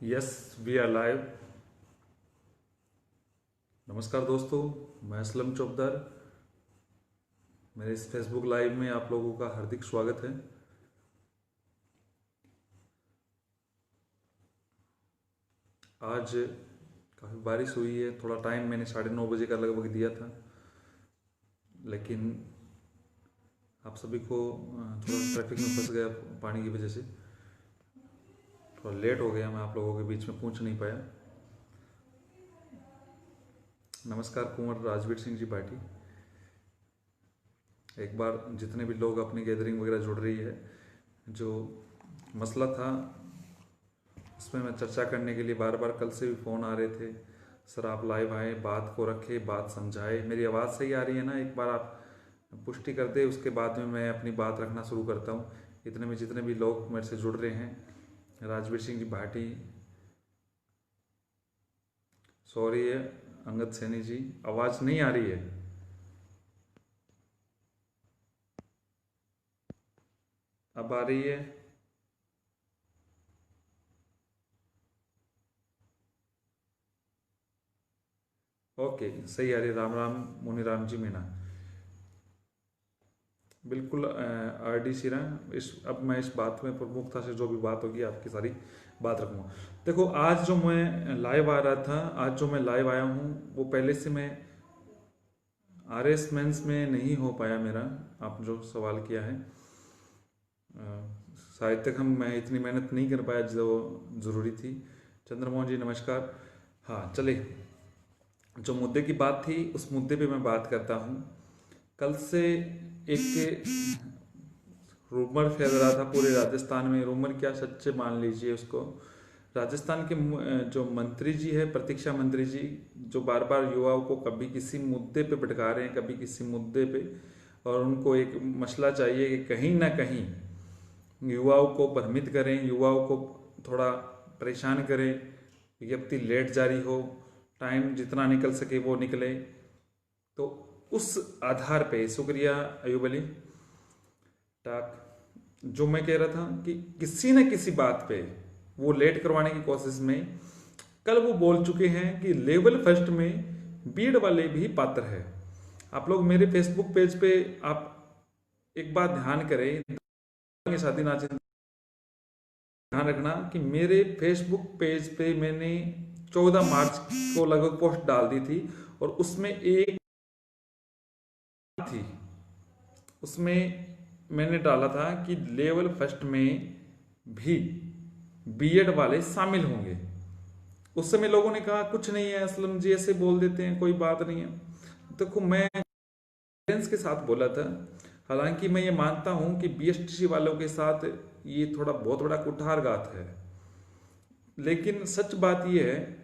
Yes, we are live. नमस्कार दोस्तों, मैं असलम चौबदार। मेरे इस फेसबुक लाइव में आप लोगों का हार्दिक स्वागत है। आज काफ़ी बारिश हुई है। थोड़ा टाइम मैंने 9:30 का लगभग दिया था, लेकिन आप सभी को थोड़ा ट्रैफिक में फंस गया पानी की वजह से। थोड़ा लेट हो गया, मैं आप लोगों के बीच में पहुंच नहीं पाया। नमस्कार कुंवर राजवीर सिंह जी पार्टी। एक बार जितने भी लोग अपनी गैदरिंग वगैरह जुड़ रही है, जो मसला था उसमें मैं चर्चा करने के लिए बार बार कल से भी फ़ोन आ रहे थे, सर आप लाइव आए, बात को रखे, बात समझाए। मेरी आवाज़ सही आ रही है ना? एक बार आप पुष्टि कर दे, उसके बाद में मैं अपनी बात रखना शुरू करता हूँ। इतने में जितने भी लोग मेरे से जुड़ रहे हैं, राजवीर सिंह जी भाटी, सॉरी है, अंगद सैनी जी, आवाज़ नहीं आ रही है। अब आ रही है? ओके, सही आ रही है। राम राम मुनि राम जी मीना, बिल्कुल। आर डी सिरा, इस अब मैं इस बात में प्रमुखता से जो भी बात होगी आपकी सारी बात रखूँगा। देखो, आज जो मैं लाइव आ रहा था, आज जो मैं लाइव आया हूँ, वो पहले से मैं आर एस मेंस में नहीं हो पाया मेरा। आप जो सवाल किया है, शायद तक मैं इतनी मेहनत नहीं कर पाया जो ज़रूरी थी। चंद्रमोहन जी नमस्कार। हाँ चले, जो मुद्दे की बात थी उस मुद्दे पे मैं बात करता हूँ। कल से एक रूमर फैल रहा था पूरे राजस्थान में। रूमर क्या, सच्चे मान लीजिए उसको। राजस्थान के जो मंत्री जी है, प्रतीक्षा मंत्री जी, जो बार बार युवाओं को कभी किसी मुद्दे पे भटका रहे हैं, कभी किसी मुद्दे पे, और उनको एक मसला चाहिए कि कहीं ना कहीं युवाओं को भ्रमित करें, युवाओं को थोड़ा परेशान करें, विज्ञप्ति लेट जारी हो, टाइम जितना निकल सके वो निकले। तो उस आधार पे, शुक्रिया अयूब अली टाक, जो मैं कह रहा था कि किसी न किसी बात पे वो लेट करवाने की कोशिश में, कल वो बोल चुके हैं कि लेवल फर्स्ट में बीएड वाले भी पात्र है। आप लोग मेरे फेसबुक पेज पे आप एक बात ध्यान करें, साथी नाचिन, ध्यान रखना कि मेरे फेसबुक पेज पे मैंने 14 मार्च को लगभग पोस्ट डाल दी थी, और उसमें एक थी, उसमें मैंने डाला था कि लेवल फर्स्ट में भी बीएड वाले शामिल होंगे। उस समय लोगों ने कहा कुछ नहीं है असलम जी, ऐसे बोल देते हैं, कोई बात नहीं है। देखो, मैं कॉन्फिडेंस के साथ बोला था। हालांकि मैं ये मानता हूं कि बीएसटीसी वालों के साथ ये थोड़ा बहुत बड़ा कुठारघात है, लेकिन सच बात ये है,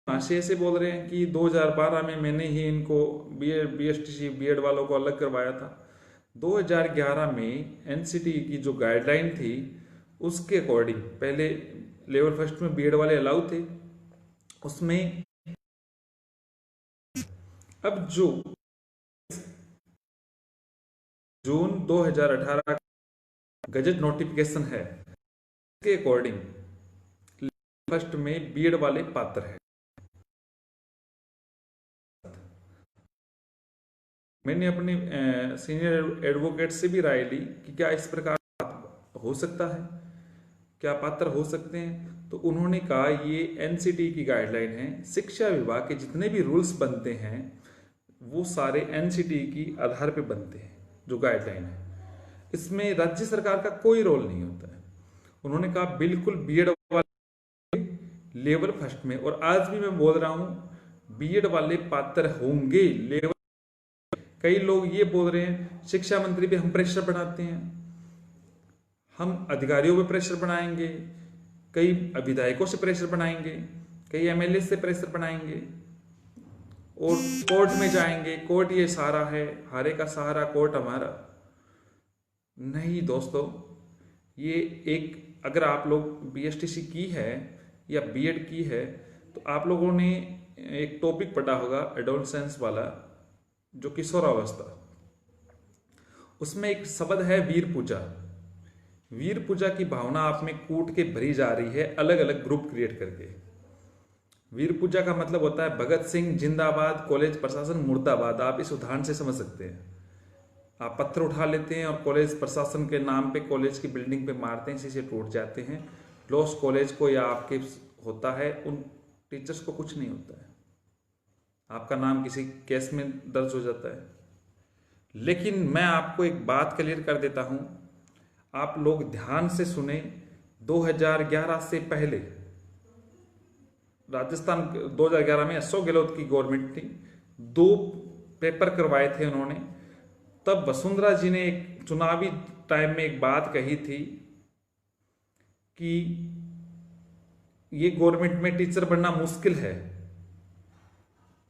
से ऐसे बोल रहे हैं कि 2012 में मैंने ही इनको बीएसटीसी बीएड वालों को अलग करवाया था। 2011 में एनसीटी की जो गाइडलाइन थी उसके अकॉर्डिंग पहले लेवल फर्स्ट में बीएड वाले अलाउ थे। उसमें अब जो जून 2018 गजट नोटिफिकेशन है, उसके अकॉर्डिंग फर्स्ट में बीएड वाले पात्र है। मैंने अपने सीनियर एडवोकेट से भी राय ली कि क्या इस प्रकार हो सकता है, क्या पात्र हो सकते हैं। तो उन्होंने कहा ये एनसीटी की गाइडलाइन है, शिक्षा विभाग के जितने भी रूल्स बनते हैं वो सारे एनसीटी की आधार पे बनते हैं, जो गाइडलाइन है। इसमें राज्य सरकार का कोई रोल नहीं होता है। उन्होंने कहा बिल्कुल बीएड वाले लेवल फर्स्ट में, और आज भी मैं बोल रहा हूं बीएड वाले पात्र होंगे लेवल। कई लोग ये बोल रहे हैं शिक्षा मंत्री पे हम प्रेशर बनाते हैं, हम अधिकारियों पे प्रेशर बनाएंगे, कई विधायकों से प्रेशर बनाएंगे, कई एमएलए से प्रेशर बनाएंगे, और कोर्ट में जाएंगे, कोर्ट ये सहारा है, हारे का सहारा कोर्ट हमारा। नहीं दोस्तों, ये एक, अगर आप लोग बीएसटीसी की है या बीएड की है तो आप लोगों ने एक टॉपिक पढ़ा होगा एडोलसेंस वाला, जो किशोरावस्था, उसमें एक शब्द है वीर पूजा। वीर पूजा की भावना आप में कूट के भरी जा रही है अलग अलग ग्रुप क्रिएट करके। वीर पूजा का मतलब होता है भगत सिंह जिंदाबाद, कॉलेज प्रशासन मुर्दाबाद। आप इस उदाहरण से समझ सकते हैं। आप पत्थर उठा लेते हैं और कॉलेज प्रशासन के नाम पे कॉलेज की बिल्डिंग पे मारते हैं, शीशे टूट जाते हैं। लॉस कॉलेज को या आपके होता है, उन टीचर्स को कुछ नहीं होता है, आपका नाम किसी केस में दर्ज हो जाता है। लेकिन मैं आपको एक बात क्लियर कर देता हूं, आप लोग ध्यान से सुने। 2011 से पहले राजस्थान 2011 में अशोक गहलोत की गवर्नमेंट थी, 2 पेपर करवाए थे उन्होंने। तब वसुंधरा जी ने एक चुनावी टाइम में एक बात कही थी कि ये गवर्नमेंट में टीचर बनना मुश्किल है।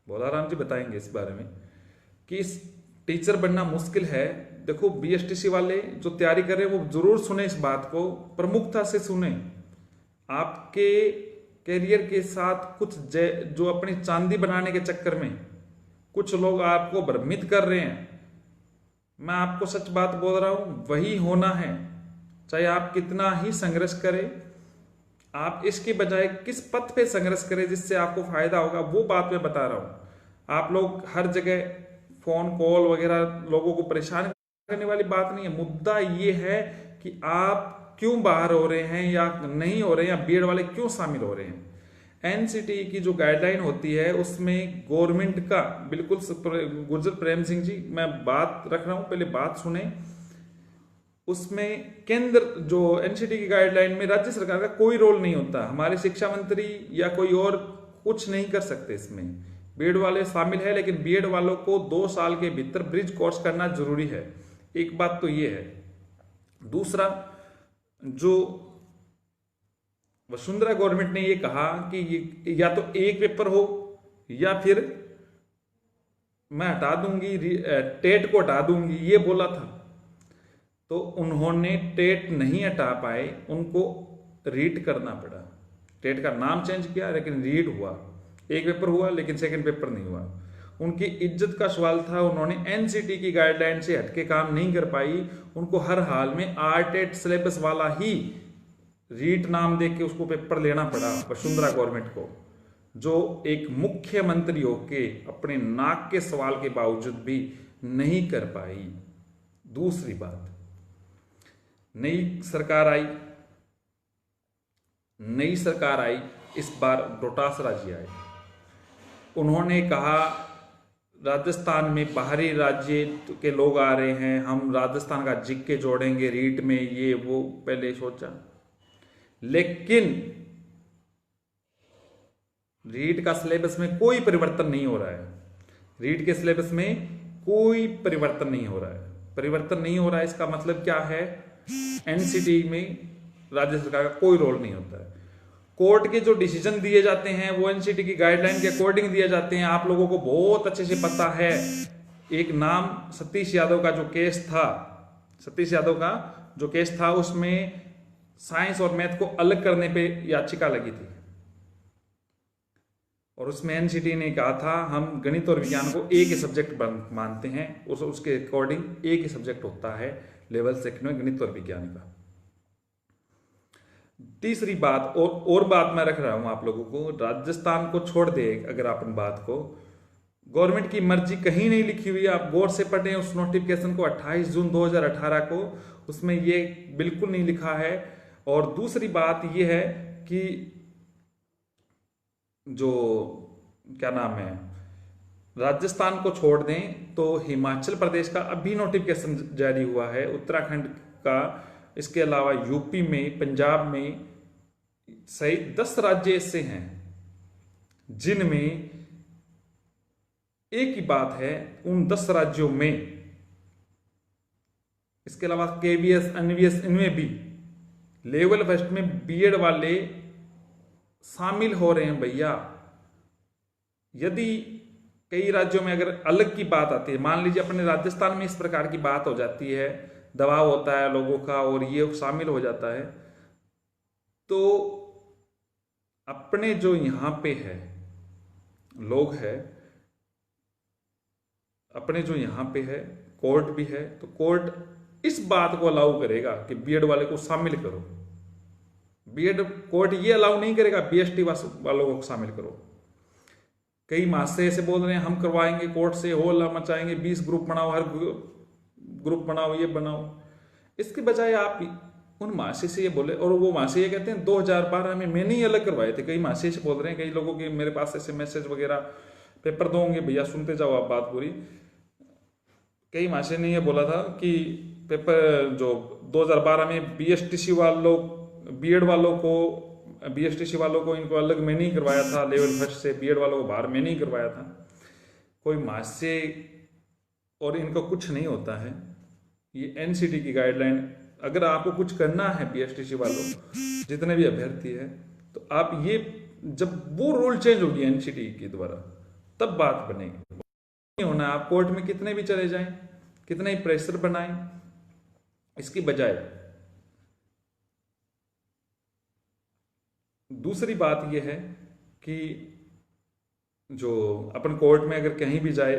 बोलाराम जी बताएंगे इस बारे में कि इस टीचर बनना मुश्किल है। देखो, बीएसटीसी वाले जो तैयारी कर रहे हैं वो जरूर सुने इस बात को, प्रमुखता से सुने। आपके कैरियर के साथ कुछ जो अपनी चांदी बनाने के चक्कर में कुछ लोग आपको भ्रमित कर रहे हैं, मैं आपको सच बात बोल रहा हूं, वही होना है। चाहे आप कितना ही संघर्ष करें, आप इसके बजाय किस पथ पे संघर्ष करें जिससे आपको फायदा होगा, वो बात मैं बता रहा हूं। आप लोग हर जगह फोन कॉल वगैरह लोगों को परेशान करने वाली बात नहीं है। मुद्दा ये है कि आप क्यों बाहर हो रहे हैं या नहीं हो रहे हैं, या बीएड वाले क्यों शामिल हो रहे हैं। एनसीटी की जो गाइडलाइन होती है उसमें गवर्नमेंट का बिल्कुल, गुर्जर प्रेम सिंह जी मैं बात रख रहा हूं, पहले बात सुने। उसमें केंद्र जो एनसीटी की गाइडलाइन में राज्य सरकार का कोई रोल नहीं होता। हमारे शिक्षा मंत्री या कोई और कुछ नहीं कर सकते इसमें। बीएड वाले शामिल है, लेकिन बीएड वालों को 2 साल के भीतर ब्रिज कोर्स करना जरूरी है। एक बात तो ये है। दूसरा, जो वसुंधरा गवर्नमेंट ने ये कहा कि ये या तो एक पेपर हो या फिर मैं हटा दूंगी, टेट को हटा दूंगी, ये बोला था। तो उन्होंने टेट नहीं हटा पाए, उनको रीट करना पड़ा। टेट का नाम चेंज किया लेकिन रीट हुआ। एक पेपर हुआ लेकिन सेकंड पेपर नहीं हुआ। उनकी इज्जत का सवाल था। उन्होंने एनसीटी की गाइडलाइन से हटके काम नहीं कर पाई। उनको हर हाल में आरटेट सिलेबस वाला ही रीट नाम दे के उसको पेपर लेना पड़ा वसुंधरा गवर्नमेंट को, जो एक मुख्यमंत्री होके अपने नाक के सवाल के बावजूद भी नहीं कर पाई। दूसरी बात, नई सरकार आई, इस बार डोटासरा जी आए। उन्होंने कहा राजस्थान में बाहरी राज्य के लोग आ रहे हैं, हम राजस्थान का जिक्के जोड़ेंगे रीट में, ये वो पहले सोचा। लेकिन रीट का सिलेबस में कोई परिवर्तन नहीं हो रहा है। रीट के सिलेबस में कोई परिवर्तन नहीं हो रहा है। परिवर्तन नहीं हो रहा है इसका मतलब क्या है? एनसीटी में राज्य सरकार का कोई रोल नहीं होता है। कोर्ट के जो डिसीजन दिए जाते हैं वो एनसीटी की गाइडलाइन के अकॉर्डिंग दिए जाते हैं। आप लोगों को बहुत अच्छे से पता है। एक नाम सतीश यादव का जो केस था, उसमें साइंस और मैथ को अलग करने पे याचिका लगी थी और उसमें एनसीटी ने कहा था हम गणित और विज्ञान को एक ही सब्जेक्ट मानते हैं, उसके अकॉर्डिंग एक ही सब्जेक्ट होता है लेवल 2 में गणित और विज्ञान का। तीसरी बात और बात मैं रख रहा हूं आप लोगों को, राजस्थान को छोड़ दे अगर अपन बात को, गवर्नमेंट की मर्जी कहीं नहीं लिखी हुई है। आप गौर से पढ़ें उस नोटिफिकेशन को 28 जून 2018 को, उसमें ये बिल्कुल नहीं लिखा है। और दूसरी बात ये है कि जो क्या नाम है, राजस्थान को छोड़ दें तो हिमाचल प्रदेश का अभी नोटिफिकेशन जारी हुआ है, उत्तराखंड का, इसके अलावा यूपी में, पंजाब में सहित 10 राज्य ऐसे हैं जिनमें एक ही बात है। उन 10 राज्यों में, इसके अलावा केवीएस, एनवीएस, इनमें भी लेवल फर्स्ट में बीएड वाले शामिल हो रहे हैं भैया। यदि कई राज्यों में अगर अलग की बात आती है, मान लीजिए अपने राजस्थान में इस प्रकार की बात हो जाती है, दबाव होता है लोगों का और ये शामिल हो जाता है, तो अपने जो यहां पे है लोग है, अपने जो यहां पे है कोर्ट भी है, तो कोर्ट इस बात को अलाउ करेगा कि बीएड वाले को शामिल करो। बीएड कोर्ट ये अलाउ नहीं करेगा बीएसटी वालों को शामिल करो। कई महाशय ऐसे बोल रहे हैं हम करवाएंगे, कोर्ट से होला मचाएंगे, 20 ग्रुप बनाओ, हर ग्रुप बनाओ, ये बनाओ। इसके बजाय आप उन महाशय से ये बोले, और वो महाशय ये कहते हैं 2012 में मैंने ही अलग करवाए थे। कई महाशय से बोल रहे हैं, कई लोगों के मेरे पास ऐसे मैसेज वगैरह, पेपर दोगे भैया, सुनते जाओ आप बात पूरी। कई महाशय ने ये बोला था कि पेपर जो 2012 में बीएसटीसी वालों, बीएड वालों को, बीएसटीसी वालों को इनको अलग मैंने ही करवाया था, लेवल फर्स्ट से बीएड वालों को बाहर मैंने ही करवाया था। कोई महाशय और इनको कुछ नहीं होता है। ये एनसीटी की गाइडलाइन, अगर आपको कुछ करना है बीएसटीसी वालों, जितने भी अभ्यर्थी है, तो आप ये, जब वो रूल चेंज होगी एनसीटी के द्वारा, तब बात बनेगी। नहीं होना, आप कोर्ट में कितने भी चले जाएं, कितने ही प्रेशर बनाएं, इसकी बजाय दूसरी बात यह है कि जो अपन कोर्ट में अगर कहीं भी जाए,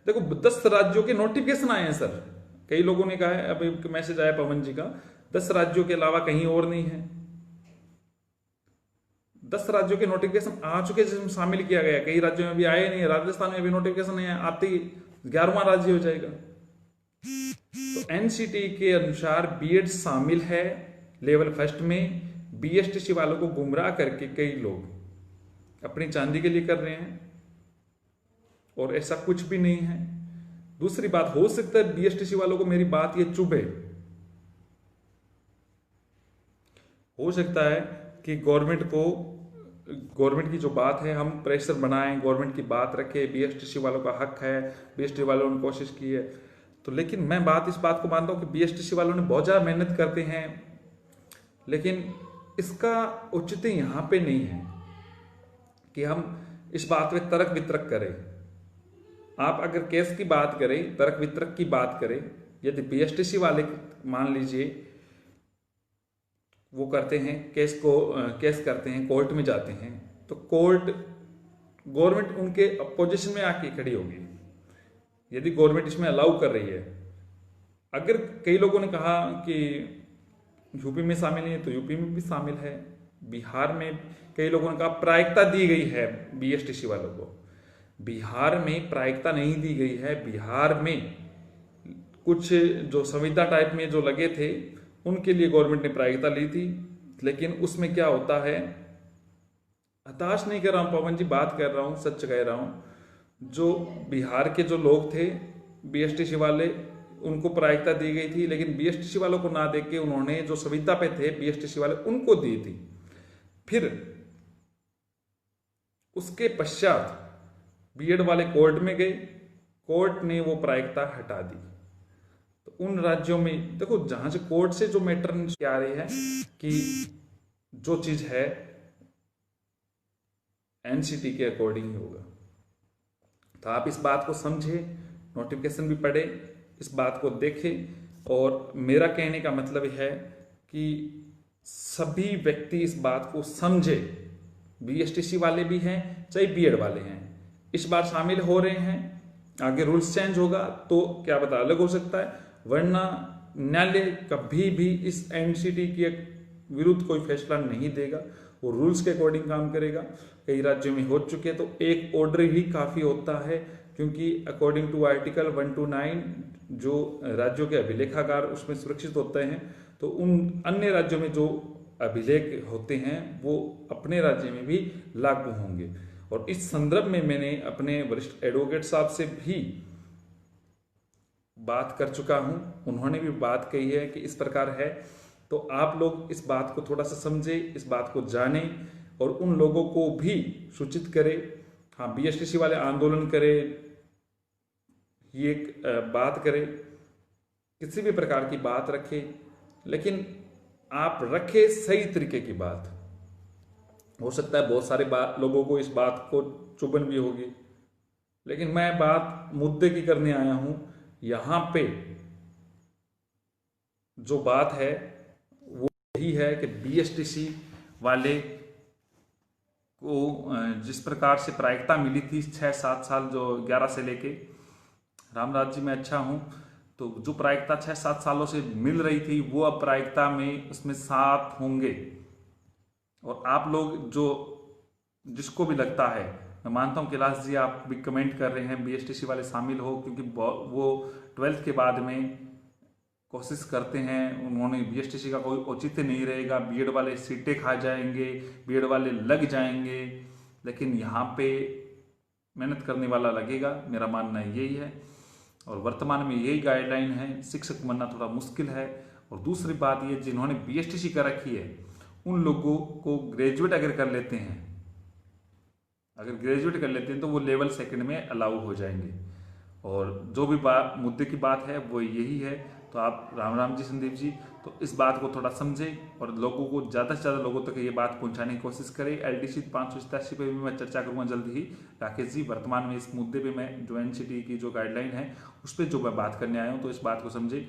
देखो 10 राज्यों के नोटिफिकेशन आए हैं सर। कई लोगों ने कहा है, अभी मैसेज आया पवन जी का, 10 राज्यों के अलावा कहीं और नहीं है। 10 राज्यों के नोटिफिकेशन आ चुके जिसमें शामिल किया गया। कई राज्यों में भी आए नहीं है, राजस्थान में भी नोटिफिकेशन नहीं है, आते ही 11वां राज्य हो जाएगा। तो एनसीटी के अनुसार बीएड शामिल है लेवल फर्स्ट में। बीएसटीसी वालों को गुमराह करके कई लोग अपनी चांदी के लिए कर रहे हैं, और ऐसा कुछ भी नहीं है। दूसरी बात, हो सकता है बीएसटीसी वालों को मेरी बात ये चुभे, हो सकता है कि गवर्नमेंट की जो बात है हम प्रेशर बनाएं, गवर्नमेंट की बात रखें, बीएसटीसी वालों का हक है, बीएसटीसी वालों ने कोशिश की है तो। लेकिन मैं इस बात को मानता हूं कि बीएसटीसी वालों ने बहुत ज्यादा मेहनत करते हैं, लेकिन इसका औचित्य यहां पे नहीं है कि हम इस बात पे तर्क वितर्क करें। आप अगर केस की बात करें, तर्क वितर्क की बात करें, यदि बीएसटीसी वाले मान लीजिए वो करते हैं, केस करते हैं, कोर्ट में जाते हैं, तो गवर्नमेंट उनके अपोजिशन में आके खड़ी होगी यदि गवर्नमेंट इसमें अलाउ कर रही है। अगर कई लोगों ने कहा कि यूपी में शामिल नहीं है, तो यूपी में भी शामिल है। बिहार में कई लोगों ने कहा प्रायिकता दी गई है बीएसटीसी वालों को। बिहार में प्रायिकता नहीं दी गई है। बिहार में कुछ जो संविदा टाइप में जो लगे थे उनके लिए गवर्नमेंट ने प्रायिकता ली थी, लेकिन उसमें क्या होता है, हताश नहीं कर रहा हूं पवन जी, बात कर रहा हूं, सच कह रहा हूं। जो बिहार के जो लोग थे बीएसटीसी वाले, उनको प्रायिकता दी गई थी, लेकिन बीएसटीसी वालों को ना देके उन्होंने जो संविदा पे थे बीएसटीसी वाले उनको दी थी। फिर उसके पश्चात बीएड वाले कोर्ट में गए, कोर्ट ने वो प्रायिकता हटा दी। तो उन राज्यों में देखो जहां से कोर्ट से जो मैटर आ रही है कि जो चीज है एनसीटी के अकॉर्डिंग ही होगा। तो आप इस बात को समझे, नोटिफिकेशन भी पढ़े, इस बात को देखें। और मेरा कहने का मतलब है कि सभी व्यक्ति इस बात को समझे, बीएसटीसी वाले भी हैं चाहे बीएड वाले हैं, इस बार शामिल हो रहे हैं। आगे रूल्स चेंज होगा तो क्या पता अलग हो सकता है, वरना न्यायालय कभी भी इस एनसीटी के विरुद्ध कोई फैसला नहीं देगा, वो रूल्स के अकॉर्डिंग काम करेगा। कई राज्यों में हो चुके, तो एक ऑर्डर ही काफी होता है, क्योंकि अकॉर्डिंग टू आर्टिकल 129 जो राज्यों के अभिलेखागार उसमें सुरक्षित होते हैं, तो उन अन्य राज्यों में जो अभिलेख होते हैं वो अपने राज्य में भी लागू होंगे। और इस संदर्भ में मैंने अपने वरिष्ठ एडवोकेट साहब से भी बात कर चुका हूं, उन्होंने भी बात कही है कि इस प्रकार है। तो आप लोग इस बात को थोड़ा सा समझे, इस बात को जाने और उन लोगों को भी सूचित करें। हाँ, बीएसटीसी वाले आंदोलन करें, ये बात करें, किसी भी प्रकार की बात रखें, लेकिन आप रखें सही तरीके की बात। हो सकता है बहुत सारे लोगों को इस बात को चुभन भी होगी, लेकिन मैं बात मुद्दे की करने आया हूं। यहां पे जो बात है वो यही है कि बीएसटीसी वाले को जिस प्रकार से प्रायिकता मिली थी 6-7 साल, जो 11 से लेके, रामराज जी मैं अच्छा हूं, तो जो प्रायिकता 6-7 सालों से मिल रही थी वो अब प्रायिकता में उसमें 7 होंगे। और आप लोग जो जिसको भी लगता है, मैं मानता हूँ कैलाश जी आप भी कमेंट कर रहे हैं बीएसटीसी वाले शामिल हो, क्योंकि वो 12th के बाद में कोशिश करते हैं, उन्होंने बीएसटीसी का कोई औचित्य नहीं रहेगा, बीएड वाले सीटें खा जाएंगे, बीएड वाले लग जाएंगे, लेकिन यहाँ पे मेहनत करने वाला लगेगा, मेरा मानना यही है। और वर्तमान में यही गाइडलाइन है, शिक्षक बनना थोड़ा मुश्किल है। और दूसरी बात ये, जिन्होंने बीएसटीसी कर रखी है उन लोगों को ग्रेजुएट अगर कर लेते हैं, अगर ग्रेजुएट कर लेते हैं तो वो लेवल 2 में अलाउ हो जाएंगे। और जो भी बात मुद्दे की बात है वो यही है। तो आप राम जी संदीप जी, तो इस बात को थोड़ा समझें और लोगों को ज़्यादा से ज़्यादा लोगों तक ये बात पहुंचाने की कोशिश करें। LDC 587 पे भी मैं चर्चा करूंगा जल्दी ही। राकेश जी, वर्तमान में इस मुद्दे पे मैं जो NCT की जो गाइडलाइन है उस पर जो मैं बात करने आया हूँ, तो इस बात को समझें।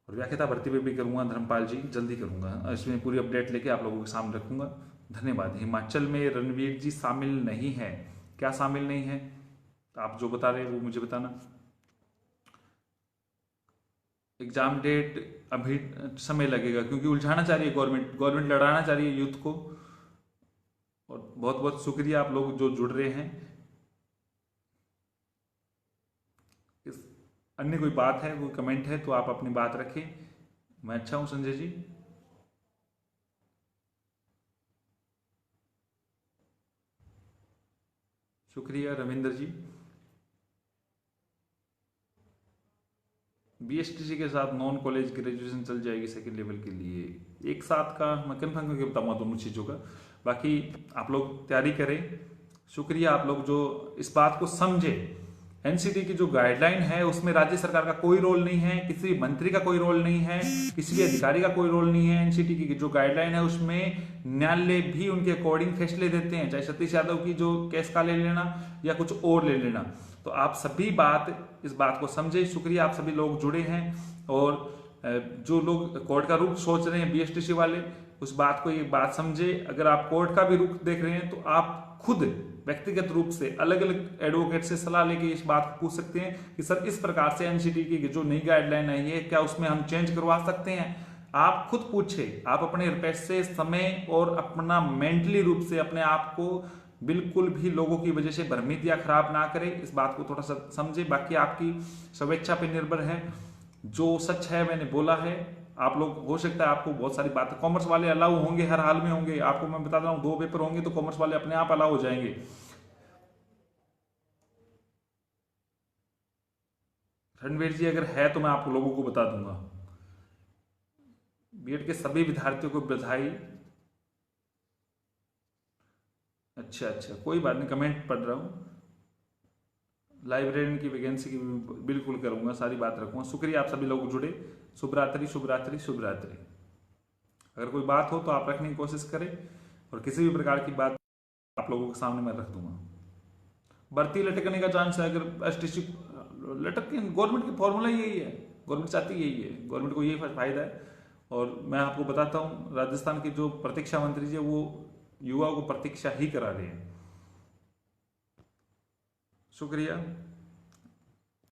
और व्याख्याता भर्ती पे भी करूँगा धर्मपाल जी, जल्दी करूँगा, इसमें पूरी अपडेट लेके आप लोगों के सामने रखूँगा। धन्यवाद। हिमाचल में रणवीर जी शामिल नहीं है, क्या शामिल नहीं है आप जो बता रहे हैं वो मुझे बताना। एग्जाम डेट अभी समय लगेगा, क्योंकि उलझाना चाह रही है गवर्नमेंट लड़ाना चाह रही है यूथ को। और बहुत बहुत शुक्रिया आप लोग जो जुड़ रहे हैं। इस अन्य कोई बात है, कोई कमेंट है तो आप अपनी बात रखें। मैं अच्छा हूं संजय जी। शुक्रिया रविंद्र जी। बीएसटीसी के साथ नॉन कॉलेज ग्रेजुएशन चल जाएगी 2nd लेवल के लिए, एक साथ का मैं कन्फर्म करके बताऊंगा दोनों चीज़ों का। बाकी आप लोग तैयारी करें। शुक्रिया आप लोग जो इस बात को समझे। एनसीटी की जो गाइडलाइन है उसमें राज्य सरकार का कोई रोल नहीं है, किसी भी मंत्री का कोई रोल नहीं है, किसी भी अधिकारी का कोई रोल नहीं है। एनसीटी की जो गाइडलाइन है उसमें न्यायालय भी उनके अकॉर्डिंग फैसले देते हैं, चाहे सतीश यादव की जो केस का ले लेना या कुछ और ले लेना। तो आप सभी इस बात को समझे। शुक्रिया आप सभी लोग जुड़े हैं। और जो लोग कोर्ट का रुख सोच रहे हैं बीएसटीसी वाले, उस बात को ये बात समझे। अगर आप कोर्ट का भी रुख देख रहे हैं तो आप खुद व्यक्तिगत रूप से अलग अलग एडवोकेट से सलाह लेके इस बात को पूछ सकते हैं कि सर इस प्रकार से एनसीटी की जो नई गाइडलाइन आई है क्या उसमें हम चेंज करवा सकते हैं। आप खुद पूछे, आप अपने पैसे, समय और अपना मेंटली रूप से अपने आप को बिल्कुल भी लोगों की वजह से भ्रमित या खराब ना करें। इस बात को थोड़ा सा समझे। बाकी आपकी स्वेच्छा पे निर्भर है। जो सच है मैंने बोला है। आप लोग हो सकता है आपको बहुत सारी बातें, कॉमर्स वाले अलाउ होंगे, हर हाल में होंगे। आपको मैं बता रहा हूं 2 पेपर होंगे तो कॉमर्स वाले अपने आप अलाउ हो जाएंगे। रणवीर जी अगर है तो मैं आप लोगों को बता दूंगा। बीएड के सभी विद्यार्थियों को बधाई। अच्छा, कोई बात नहीं, कमेंट पढ़ रहा हूँ। लाइब्रेरियन की वैकेंसी की बिल्कुल करूंगा, सारी बात रखूंगा। शुक्रिया आप सभी लोग जुड़े। शुभ रात्रि, शुभ रात्रि, शुभ रात्रि। अगर कोई बात हो तो आप रखने की कोशिश करें और किसी भी प्रकार की बात आप लोगों के सामने मैं रख दूंगा। भर्ती लटकने का चांस है अगर एसटीसी लटक के, गवर्नमेंट की फॉर्मूला यही है, गवर्नमेंट चाहती यही है, गवर्नमेंट को यही फायदा है। और मैं आपको बताता हूँ राजस्थान के जो प्रतीक्षा मंत्री जी वो युवाओं को प्रतीक्षा ही करा रहे हैं। शुक्रिया।